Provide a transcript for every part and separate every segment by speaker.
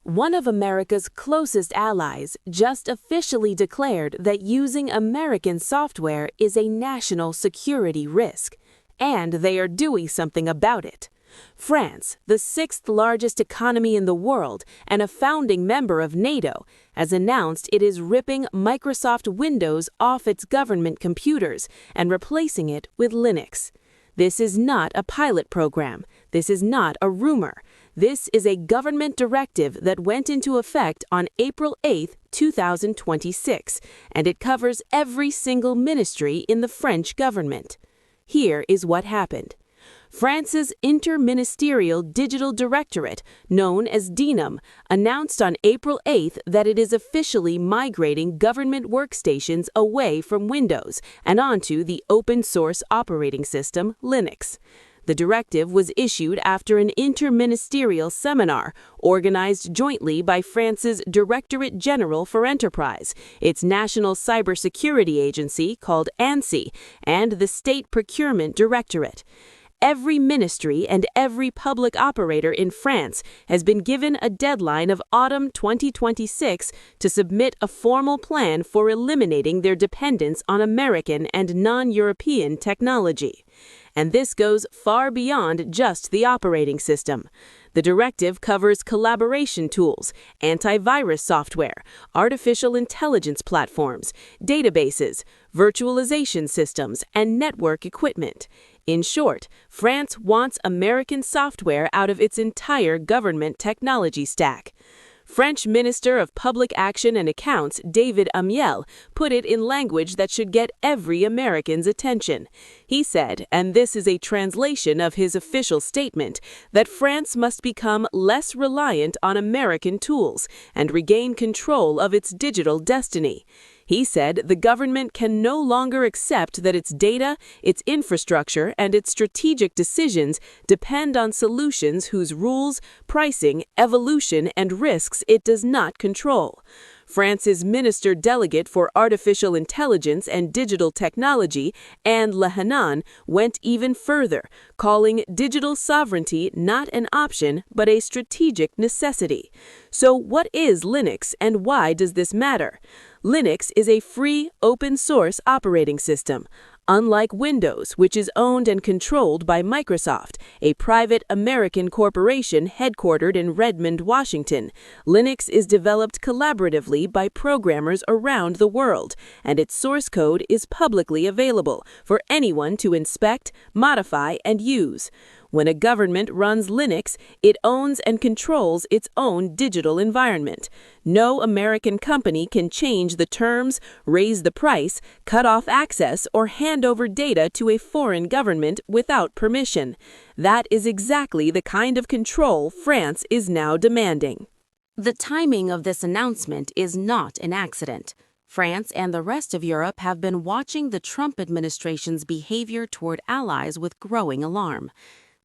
Speaker 1: One of America's closest allies just officially declared that using American software is a national security risk, and they are doing something about it. France, the sixth largest economy in the world and a founding member of NATO, has announced it is ripping Microsoft Windows off its government computers and replacing it with Linux. This is not a pilot program. This is not a rumor. This is a government directive that went into effect on April 8, 2026, and it covers every single ministry in the French government. Here is what happened. France's Interministerial Digital Directorate, known as DINUM, announced on April 8 that it is officially migrating government workstations away from Windows and onto the open-source operating system Linux. The directive was issued after an interministerial seminar organized jointly by France's Directorate General for Enterprise, its national cybersecurity agency called ANSSI, and the State Procurement Directorate. Every ministry and every public operator in France has been given a deadline of autumn 2026 to submit a formal plan for eliminating their dependence on American and non-European technology. And this goes far beyond just the operating system. The directive covers collaboration tools, antivirus software, artificial intelligence platforms, databases, virtualization systems, and network equipment. In short, France wants American software out of its entire government technology stack. French Minister of Public Action and Accounts David Amiel put it in language that should get every American's attention. He said, and this is a translation of his official statement, that France must become less reliant on American tools and regain control of its digital destiny. He said the government can no longer accept that its data, its infrastructure, and its strategic decisions depend on solutions whose rules, pricing, evolution, and risks it does not control. France's Minister Delegate for Artificial Intelligence and Digital Technology, Anne Lehanan, went even further, calling digital sovereignty not an option but a strategic necessity. So what is Linux and why does this matter? Linux is a free, open-source operating system. Unlike Windows, which is owned and controlled by Microsoft, a private American corporation headquartered in Redmond, Washington, Linux is developed collaboratively by programmers around the world, and its source code is publicly available for anyone to inspect, modify, and use. When a government runs Linux, it owns and controls its own digital environment. No American company can change the terms, raise the price, cut off access, or hand over data to a foreign government without permission. That is exactly the kind of control France is now demanding. The timing of this announcement is not an accident. France and the rest of Europe have been watching the Trump administration's behavior toward allies with growing alarm.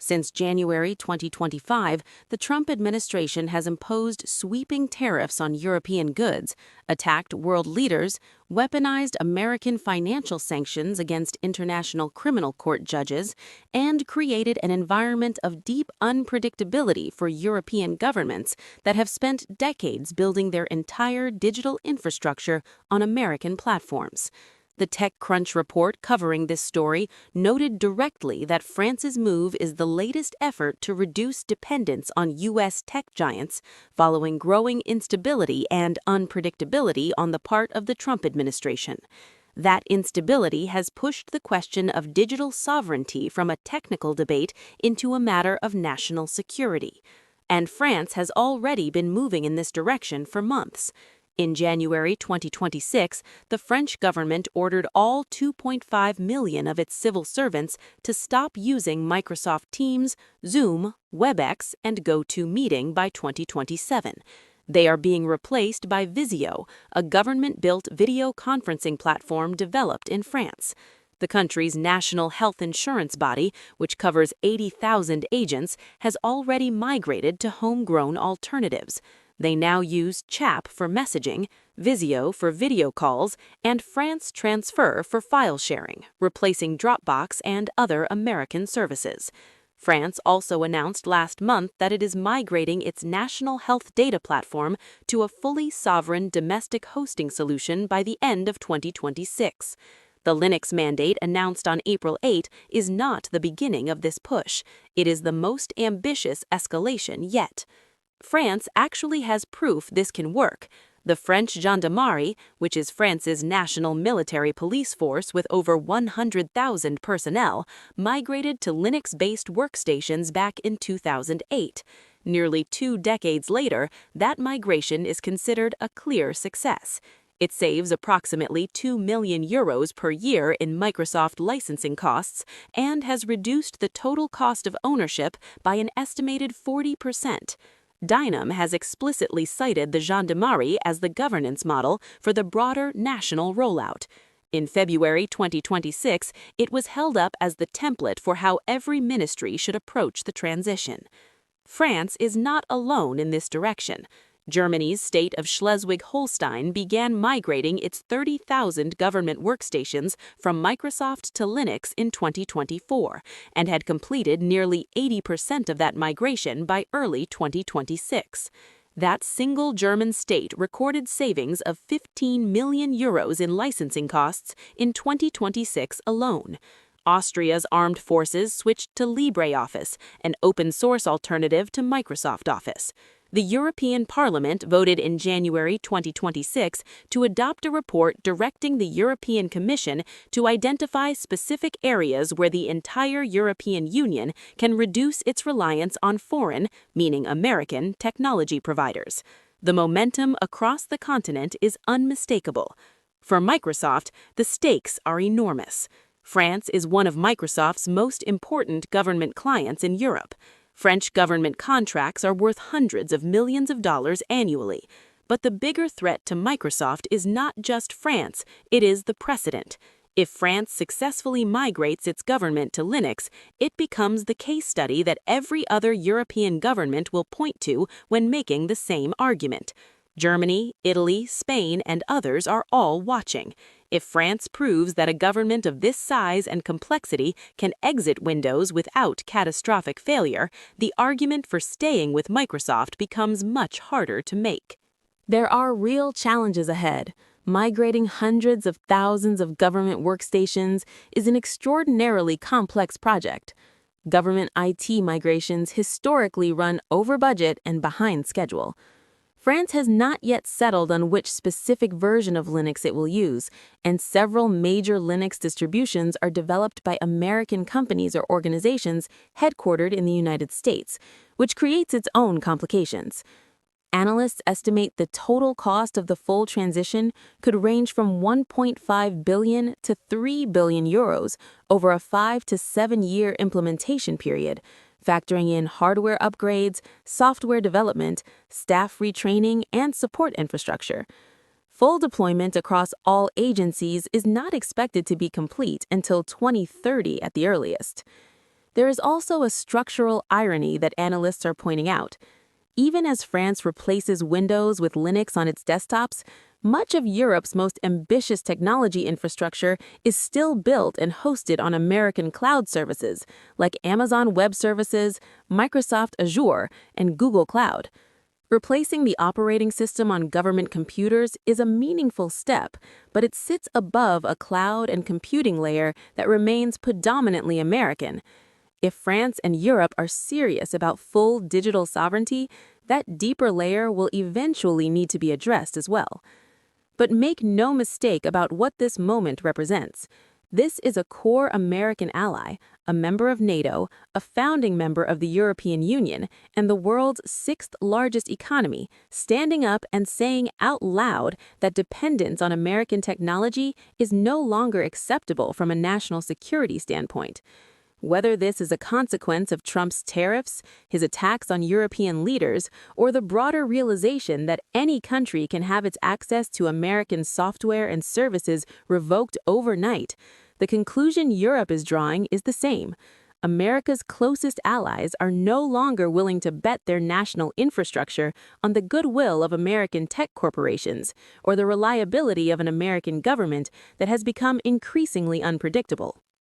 Speaker 1: Since January 2025, the Trump administration has imposed sweeping tariffs on European goods, attacked world leaders, weaponized American financial sanctions against International Criminal Court judges, and created an environment of deep unpredictability for European governments that have spent decades building their entire digital infrastructure on American platforms. The TechCrunch report covering this story noted directly that France's move is the latest effort to reduce dependence on U.S. tech giants following growing instability and unpredictability on the part of the Trump administration. That instability has pushed the question of digital sovereignty from a technical debate into a matter of national security. And France has already been moving in this direction for months. In January 2026, the French government ordered all 2.5 million of its civil servants to stop using Microsoft Teams, Zoom, Webex, and GoToMeeting by 2027. They are being replaced by Visio, a government-built video conferencing platform developed in France. The country's national health insurance body, which covers 80,000 agents, has already migrated to homegrown alternatives. They now use Chat for messaging, Visio for video calls, and France Transfer for file sharing, replacing Dropbox and other American services. France also announced last month that it is migrating its national health data platform to a fully sovereign domestic hosting solution by the end of 2026. The Linux mandate announced on April 8 is not the beginning of this push. It is the most ambitious escalation yet. France actually has proof this can work. The French Gendarmerie, which is France's national military police force with over 100,000 personnel, migrated to Linux-based workstations back in 2008. Nearly 2 decades later, that migration is considered a clear success. It saves approximately €2 million per year in Microsoft licensing costs and has reduced the total cost of ownership by an estimated 40%. Dynam has explicitly cited the Gendarmerie as the governance model for the broader national rollout. In February 2026, it was held up as the template for how every ministry should approach the transition. France is not alone in this direction. Germany's state of Schleswig-Holstein began migrating its 30,000 government workstations from Microsoft to Linux in 2024 and had completed nearly 80% of that migration by early 2026. That single German state recorded savings of €15 million in licensing costs in 2026 alone. Austria's armed forces switched to LibreOffice, an open-source alternative to Microsoft Office. The European Parliament voted in January 2026 to adopt a report directing the European Commission to identify specific areas where the entire European Union can reduce its reliance on foreign, meaning American, technology providers. The momentum across the continent is unmistakable. For Microsoft, the stakes are enormous. France is one of Microsoft's most important government clients in Europe. French government contracts are worth hundreds of millions of dollars annually. But the bigger threat to Microsoft is not just France, it is the precedent. If France successfully migrates its government to Linux, it becomes the case study that every other European government will point to when making the same argument. Germany, Italy, Spain, and others are all watching. If France proves that a government of this size and complexity can exit Windows without catastrophic failure, the argument for staying with Microsoft becomes much harder to make. There are real challenges ahead. Migrating hundreds of thousands of government workstations is an extraordinarily complex project. Government IT migrations historically run over budget and behind schedule. France has not yet settled on which specific version of Linux it will use, and several major Linux distributions are developed by American companies or organizations headquartered in the United States, which creates its own complications. Analysts estimate the total cost of the full transition could range from 1.5 billion to 3 billion euros over a 5 to 7 year implementation period, factoring in hardware upgrades, software development, staff retraining, and support infrastructure. Full deployment across all agencies is not expected to be complete until 2030 at the earliest. There is also a structural irony that analysts are pointing out. Even as France replaces Windows with Linux on its desktops, much of Europe's most ambitious technology infrastructure is still built and hosted on American cloud services like Amazon Web Services, Microsoft Azure, and Google Cloud. Replacing the operating system on government computers is a meaningful step, but it sits above a cloud and computing layer that remains predominantly American. If France and Europe are serious about full digital sovereignty, that deeper layer will eventually need to be addressed as well. But make no mistake about what this moment represents. This is a core American ally, a member of NATO, a founding member of the European Union, and the world's 6th largest economy, standing up and saying out loud that dependence on American technology is no longer acceptable from a national security standpoint. Whether this is a consequence of Trump's tariffs, his attacks on European leaders, or the broader realization that any country can have its access to American software and services revoked overnight, the conclusion Europe is drawing is the same. America's closest allies are no longer willing to bet their national infrastructure on the goodwill of American tech corporations or the reliability of an American government that has become increasingly unpredictable.